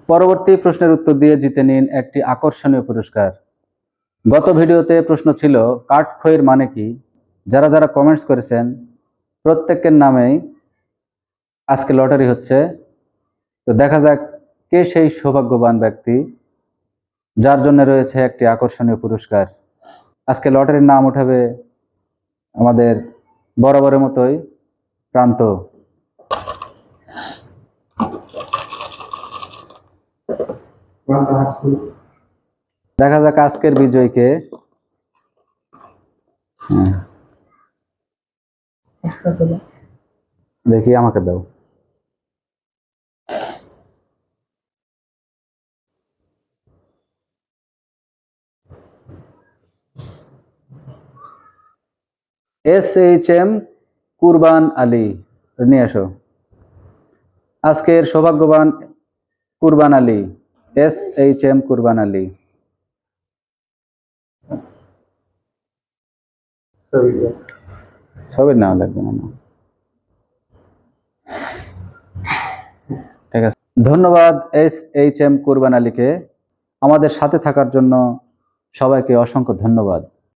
পরবর্তী প্রশ্নের উত্তর দিয়ে জিতে নিন একটি আকর্ষণীয় পুরস্কার। গত ভিডিওতে প্রশ্ন ছিল কাঠখইর মানে কি। যারা যারা কমেন্টস করেছেন প্রত্যেকের নামেই আজকে লটারি হচ্ছে। তো দেখা যাক কে সেই সৌভাগ্যবান ব্যক্তি যার জন্য রয়েছে একটি আকর্ষণীয় পুরস্কার। আজকে লটারির নাম উঠাবে আমাদের বরাবরের মতোই প্রান্ত। দেখা যাক আজকের বিজয়ীকে। দেখি আমাকে দাও। SHM কুরবান আলী নিয়ে আসো। আজকের সৌভাগ্যবান কুরবান আলী, SHM কুরবান আলী। ছবির নাম লাগবে না। ঠিক আছে, ধন্যবাদ SHM কুরবান আলীকে আমাদের সাথে থাকার জন্য। সবাইকে অসংখ্য ধন্যবাদ।